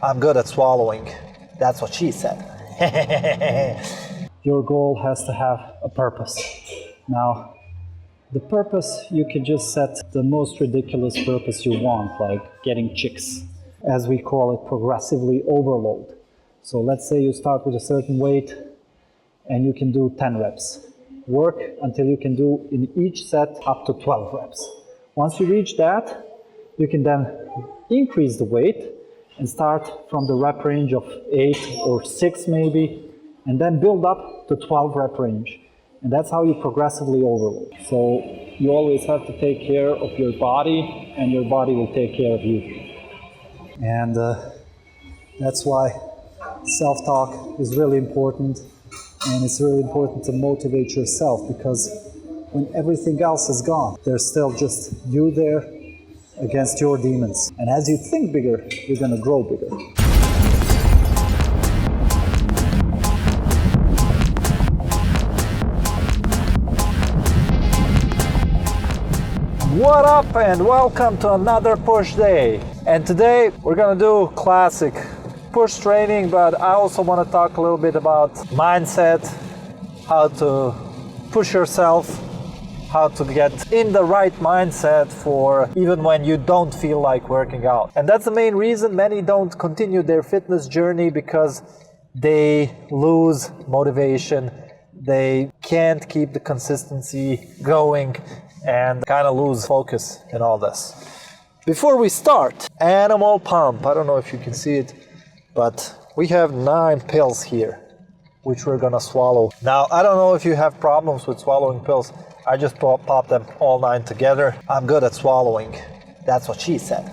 I'm good at swallowing. That's what she said. Your goal has to have a purpose. Now, the purpose, you can just set the most ridiculous purpose you want, like getting chicks, as we call it, progressively overload. So let's say you start with a certain weight and you can do 10 reps. Work until you can do in each set up to 12 reps. Once you reach that, you can then increase the weight and start from the rep range of 8 or 6 maybe, and then build up to 12 rep range. And that's how you progressively overload. So you always have to take care of your body, and your body will take care of you. And that's why self-talk is really important, and it's really important to motivate yourself, because when everything else is gone, there's still just you there against your demons. And as you think bigger, you're gonna grow bigger. What up, and welcome to another push day. And today we're gonna do classic push training, but I also want to talk a little bit about mindset, how to push yourself, how to get in the right mindset for even when you don't feel like working out. And that's the main reason many don't continue their fitness journey, because they lose motivation, they can't keep the consistency going, and kind of lose focus in all this. Before we start, animal pump. I don't know if you can see it, but we have 9 pills here, which we're gonna swallow. Now, I don't know if you have problems with swallowing pills. I just pop them all 9 together. I'm good at swallowing. That's what she said.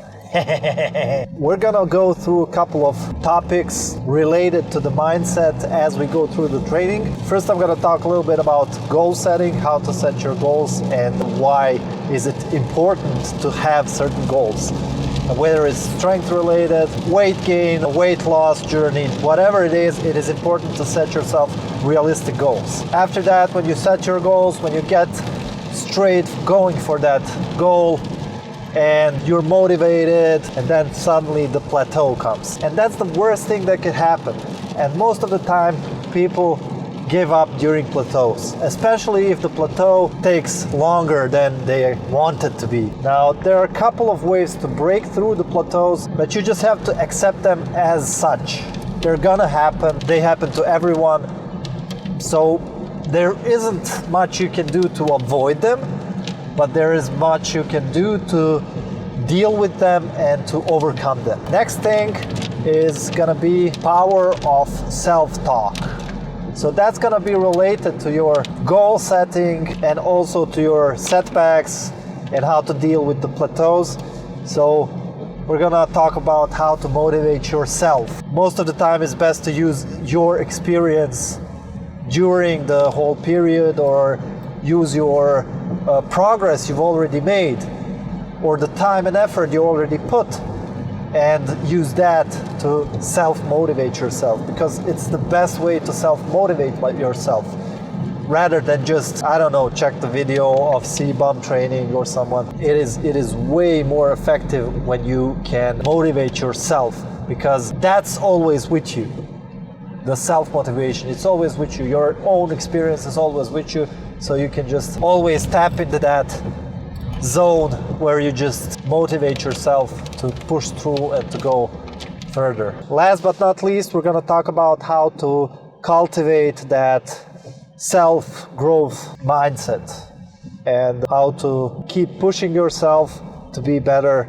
We're gonna go through a couple of topics related to the mindset as we go through the training. First, I'm gonna talk a little bit about goal setting, how to set your goals, and why is it important to have certain goals. Whether it's strength related, weight gain, weight loss journey, whatever it is important to set yourself realistic goals. After that, when you set your goals, when you get straight going for that goal, and you're motivated, and then suddenly the plateau comes. And that's the worst thing that could happen. And most of the time, people give up during plateaus, especially if the plateau takes longer than they want it to be. Now, there are a couple of ways to break through the plateaus, but you just have to accept them as such. They're gonna happen, they happen to everyone. So there isn't much you can do to avoid them, but there is much you can do to deal with them and to overcome them. Next thing is gonna be power of self-talk. So that's gonna be related to your goal setting and also to your setbacks and how to deal with the plateaus. So we're gonna talk about how to motivate yourself. Most of the time it's best to use your experience during the whole period, or use your progress you've already made, or the time and effort you already put, and use that to self-motivate yourself, because it's the best way to self-motivate yourself, rather than just, I don't know, check the video of C-bump training or someone. It is way more effective when you can motivate yourself, because that's always with you. The self-motivation, it's always with you. Your own experience is always with you, so you can just always tap into that zone where you just motivate yourself to push through and to go further. Last but not least, we're going to talk about how to cultivate that self-growth mindset and how to keep pushing yourself to be better,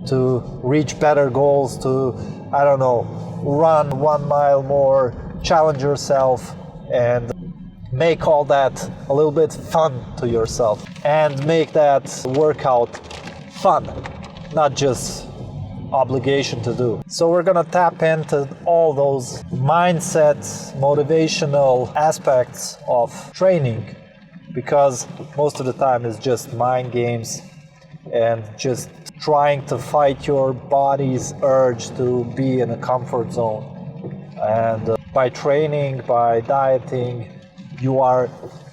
to reach better goals, to, I don't know, run 1 mile more, challenge yourself, and make all that a little bit fun to yourself, and make that workout fun, not just obligation to do. So we're gonna tap into all those mindset, motivational aspects of training, because most of the time it's just mind games and just trying to fight your body's urge to be in a comfort zone. And by training, by dieting, you are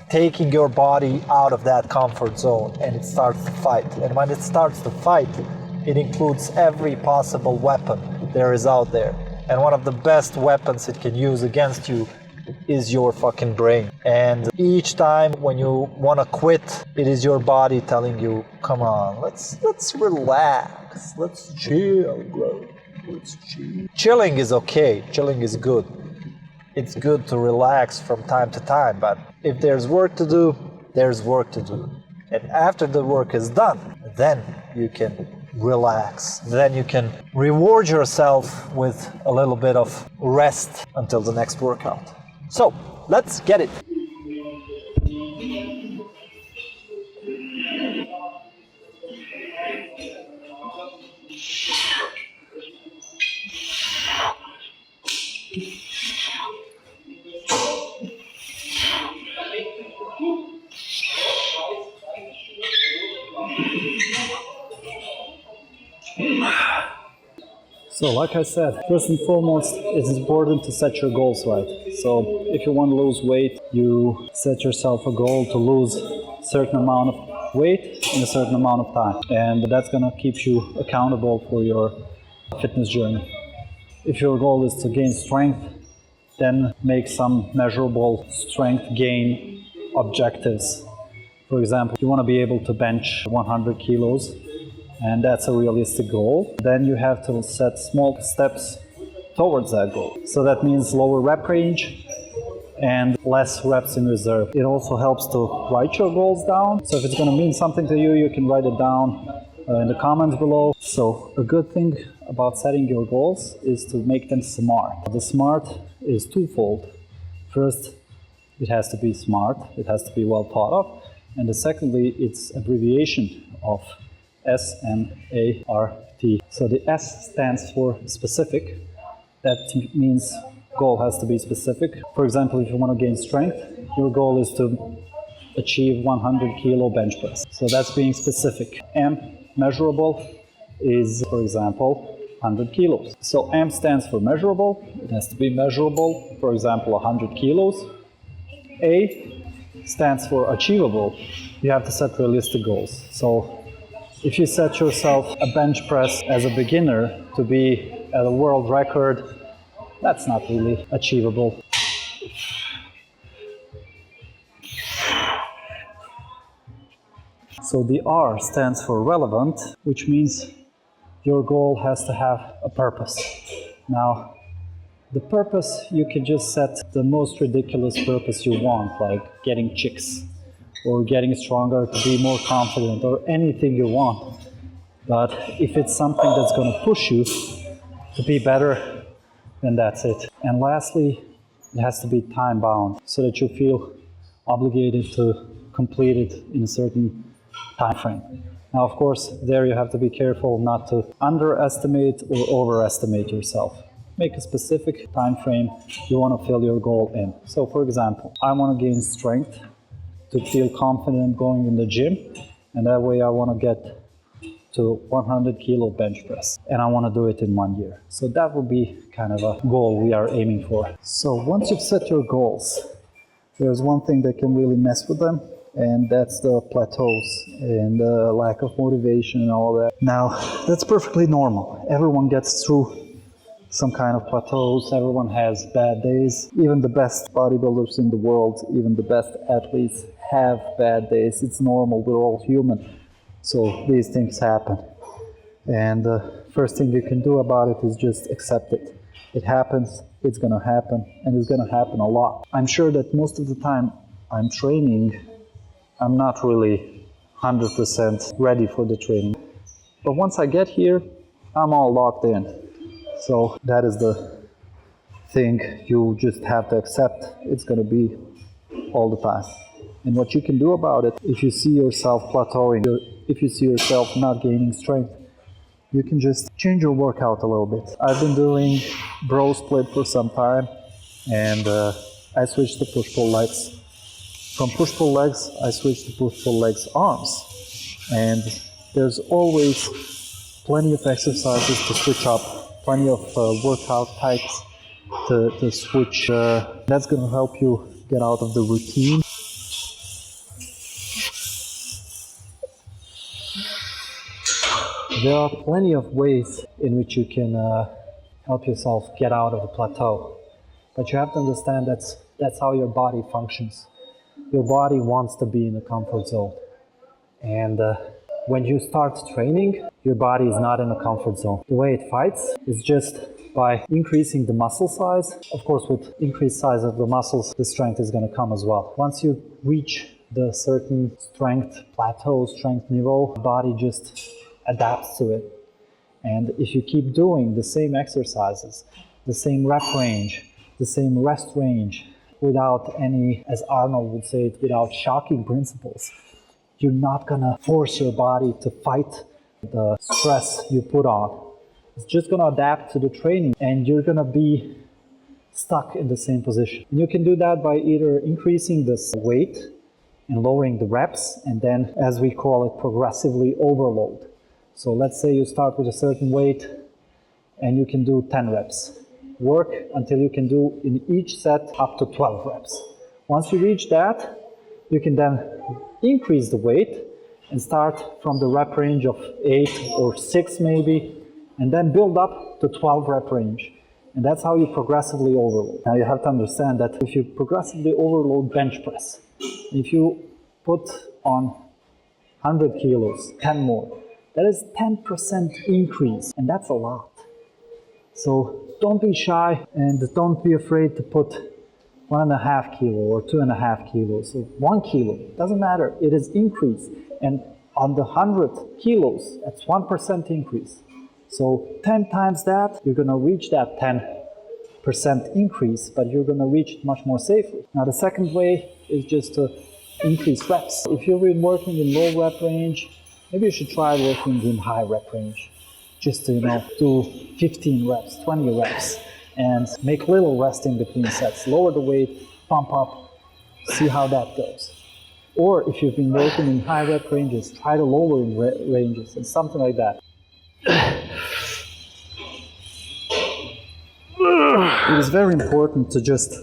taking your body out of that comfort zone, and it starts to fight. And when it starts to fight, it includes every possible weapon there is out there. And one of the best weapons it can use against you is your fucking brain. And each time when you want to quit, it is your body telling you, come on, let's relax, let's chill, bro, let's chill. Chilling is okay, chilling is good. It's good to relax from time to time, but if there's work to do, there's work to do. And after the work is done, then you can relax. Then you can reward yourself with a little bit of rest until the next workout. So, let's get it. So like I said, first and foremost, it's important to set your goals right. So if you want to lose weight, you set yourself a goal to lose a certain amount of weight in a certain amount of time. And that's going to keep you accountable for your fitness journey. If your goal is to gain strength, then make some measurable strength gain objectives. For example, you want to be able to bench 100 kilos. And that's a realistic goal. Then you have to set small steps towards that goal. So that means lower rep range and less reps in reserve. It also helps to write your goals down. So if it's going to mean something to you, you can write it down in the comments below. So a good thing about setting your goals is to make them smart. The smart is twofold. First, it has to be smart. It has to be well thought of. And secondly, it's abbreviation of SMART. So the S stands for specific. That means goal has to be specific. For example, if you want to gain strength, your goal is to achieve 100 kilo bench press. So that's being specific. M, measurable, is, for example, 100 kilos. So M stands for measurable. It has to be measurable, for example, 100 kilos. A stands for achievable. You have to set realistic goals. So if you set yourself a bench press as a beginner to be at a world record, that's not really achievable. So the R stands for relevant, which means your goal has to have a purpose. Now, the purpose, you can just set the most ridiculous purpose you want, like getting chicks, or getting stronger to be more confident, or anything you want. But if it's something that's going to push you to be better, then that's it. And lastly, it has to be time bound so that you feel obligated to complete it in a certain time frame. Now, of course, there you have to be careful not to underestimate or overestimate yourself. Make a specific time frame you want to fill your goal in. So, for example, I want to gain strength to feel confident going in the gym, and that way I want to get to 100 kilo bench press, and I want to do it in 1 year. So that would be kind of a goal we are aiming for. So once you've set your goals, there's one thing that can really mess with them, and that's the plateaus and the lack of motivation and all that. Now, that's perfectly normal. Everyone gets through some kind of plateaus. Everyone has bad days. Even the best bodybuilders in the world, even the best athletes have bad days. It's normal, we're all human. So these things happen. And the first thing you can do about it is just accept it. It happens, it's gonna happen, and it's gonna happen a lot. I'm sure that most of the time I'm training, I'm not really 100% ready for the training. But once I get here, I'm all locked in. So that is the thing you just have to accept. It's gonna be all the time. And what you can do about it, if you see yourself plateauing, if you see yourself not gaining strength, you can just change your workout a little bit. I've been doing bro split for some time, and I switched to push-pull legs. From push-pull legs, I switched to push-pull legs arms. And there's always plenty of exercises to switch up, plenty of workout types to switch. That's going to help you get out of the routine. There are plenty of ways in which you can help yourself get out of the plateau. But you have to understand that's how your body functions. Your body wants to be in a comfort zone. And when you start training, your body is not in a comfort zone. The way it fights is just by increasing the muscle size. Of course, with increased size of the muscles, the strength is going to come as well. Once you reach the certain strength plateau, strength niveau, the body just adapts to it. And if you keep doing the same exercises, the same rep range, the same rest range, without any, as Arnold would say it, without shocking principles, you're not gonna force your body to fight the stress you put on. It's just gonna adapt to the training and you're gonna be stuck in the same position. And you can do that by either increasing the weight and lowering the reps, and then, as we call it, progressively overload. So let's say you start with a certain weight and you can do 10 reps. Work until you can do in each set up to 12 reps. Once you reach that, you can then increase the weight and start from the rep range of 8 or 6 maybe, and then build up to 12 rep range. And that's how you progressively overload. Now you have to understand that if you progressively overload bench press, if you put on 100 kilos, 10 more, that is 10% increase, and that's a lot. So don't be shy and don't be afraid to put 1.5 kilo or 2.5 kilos or 1 kilo. Doesn't matter, it is increase. And on the 100 kilos, that's 1% increase. So 10 times that, you're gonna reach that 10% increase, but you're gonna reach it much more safely. Now the second way is just to increase reps. If you've been working in low rep range, maybe you should try working in high rep range. Just to, do 15 reps, 20 reps, and make little rest in between sets. Lower the weight, pump up, see how that goes. Or if you've been working in high rep ranges, try to lower in ranges and something like that. It is very important to just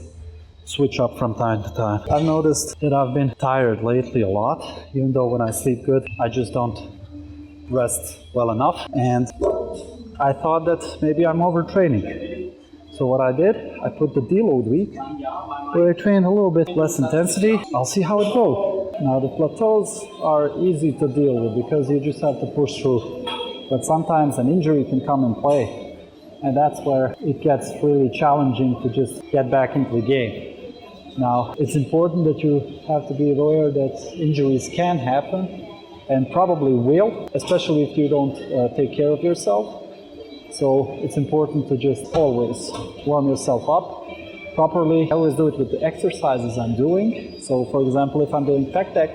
switch up from time to time. I've noticed that I've been tired lately a lot, even though when I sleep good, I just don't rest well enough. And I thought that maybe I'm overtraining. So what I did, I put the deload week, where I train a little bit less intensity. I'll see how it goes. Now the plateaus are easy to deal with because you just have to push through. But sometimes an injury can come and play. And that's where it gets really challenging to just get back into the game. Now, it's important that you have to be aware that injuries can happen and probably will, especially if you don't take care of yourself. So it's important to just always warm yourself up properly. I always do it with the exercises I'm doing. So for example, if I'm doing Pec Deck,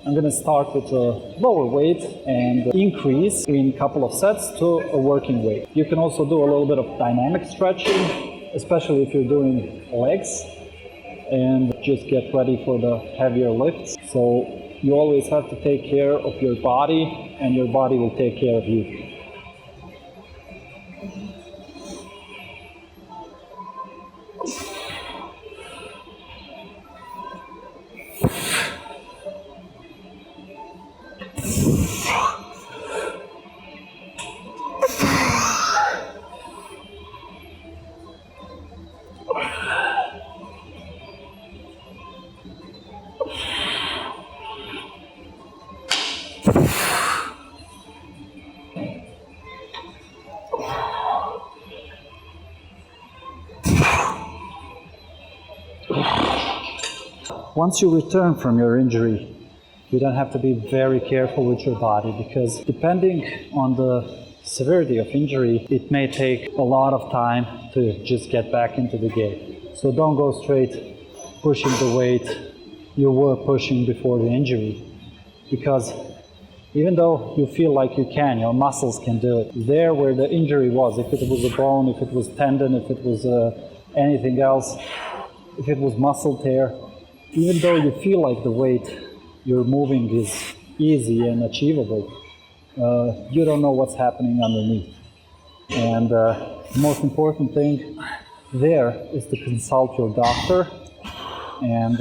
I'm going to start with a lower weight and increase in a couple of sets to a working weight. You can also do a little bit of dynamic stretching, especially if you're doing legs, and just get ready for the heavier lifts. So you always have to take care of your body, and your body will take care of you. Once you return from your injury, you then have to be very careful with your body, because depending on the severity of injury, it may take a lot of time to just get back into the game. So don't go straight pushing the weight you were pushing before the injury, because even though you feel like you can, your muscles can do it. There where the injury was, if it was a bone, if it was tendon, if it was anything else, if it was muscle tear, even though you feel like the weight you're moving is easy and achievable, you don't know what's happening underneath. And the most important thing there is to consult your doctor and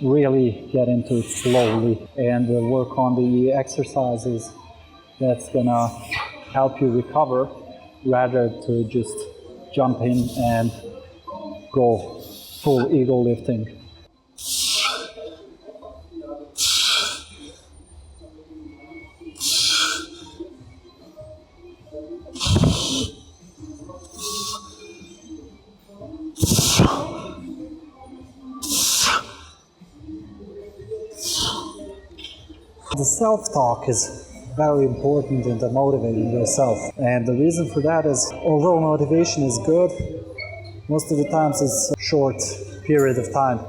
really get into it slowly and work on the exercises that's gonna help you recover rather to just jump in and go full ego lifting. The self-talk is very important in motivating yourself, and the reason for that is, although motivation is good, most of the times it's a short period of time.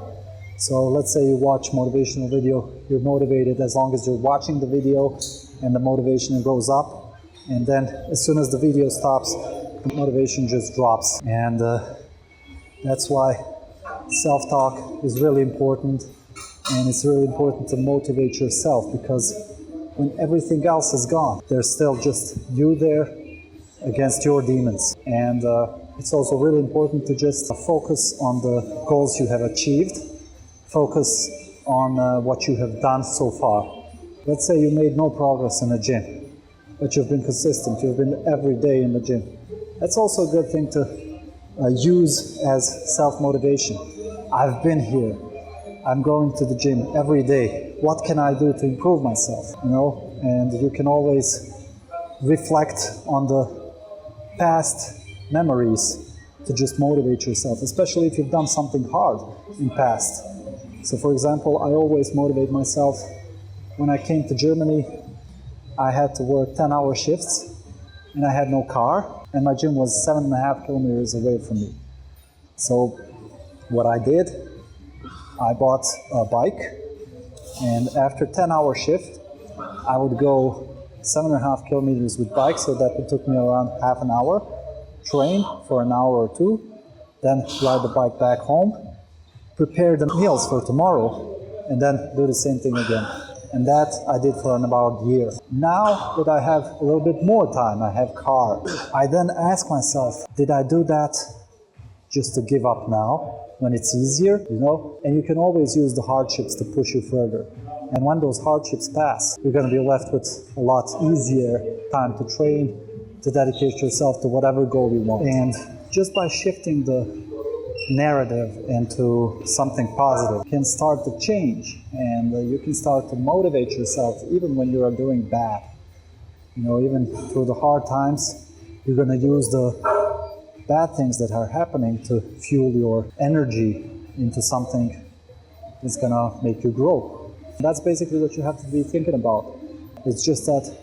So let's say you watch motivational video, you're motivated as long as you're watching the video and the motivation goes up, and then as soon as the video stops, the motivation just drops. And that's why self-talk is really important, and it's really important to motivate yourself, because when everything else is gone, there's still just you there against your demons. And it's also really important to just focus on the goals you have achieved, focus on what you have done so far. Let's say you made no progress in the gym, but you've been consistent, you've been every day in the gym. That's also a good thing to use as self-motivation. I've been here. I'm going to the gym every day. What can I do to improve myself? You know, and you can always reflect on the past memories to just motivate yourself, especially if you've done something hard in past. So for example, I always motivate myself. When I came to Germany, I had to work 10-hour shifts and I had no car, and my gym was 7.5 kilometers away from me. So what I did, I bought a bike, and after 10-hour shift, I would go 7.5 kilometers with bike, so that would took me around half an hour, train for an hour or two, then ride the bike back home, prepare the meals for tomorrow, and then do the same thing again. And that I did for about a year. Now that I have a little bit more time, I have car, I then ask myself, did I do that just to give up now, when it's easier, you know? And you can always use the hardships to push you further. And when those hardships pass, you're going to be left with a lot easier time to train, to dedicate yourself to whatever goal you want. And just by shifting the narrative into something positive, you can start to change, and you can start to motivate yourself even when you are doing bad. You know, even through the hard times, you're going to use the bad things that are happening to fuel your energy into something that's going to make you grow. That's basically what you have to be thinking about. It's just that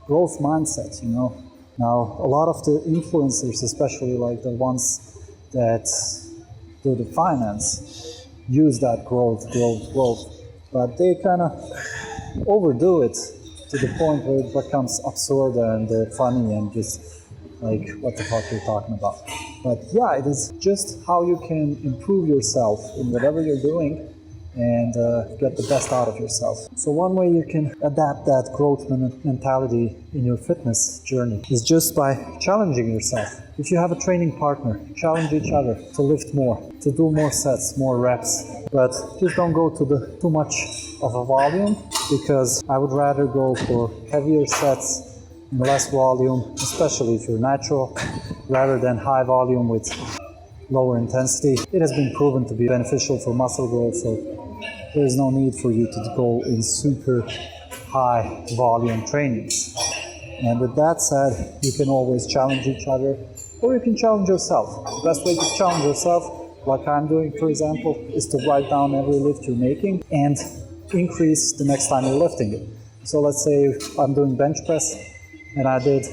growth mindset, you know. Now, a lot of the influencers, especially like the ones that do the finance, use that growth, but they kind of overdo it to the point where it becomes absurd and funny and just like, what the fuck you're talking about. But yeah, it is just how you can improve yourself in whatever you're doing and get the best out of yourself. So one way you can adapt that growth mentality in your fitness journey is just by challenging yourself. If you have a training partner, challenge each other to lift more, to do more sets, more reps, but just don't go to too much of a volume, because I would rather go for heavier sets and less volume, especially if you're natural, rather than high volume with lower intensity. It has been proven to be beneficial for muscle growth, so there's no need for you to go in super high volume trainings. And with that said, you can always challenge each other, or you can challenge yourself. The best way to challenge yourself, like I'm doing for example, is to write down every lift you're making and increase the next time you're lifting it. So let's say I'm doing bench press and I did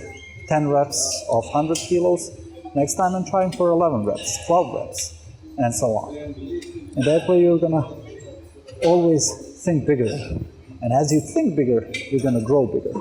10 reps of 100 kilos. Next time I'm trying for 11 reps, 12 reps, and so on. And that way you're gonna always think bigger. And as you think bigger, you're gonna grow bigger.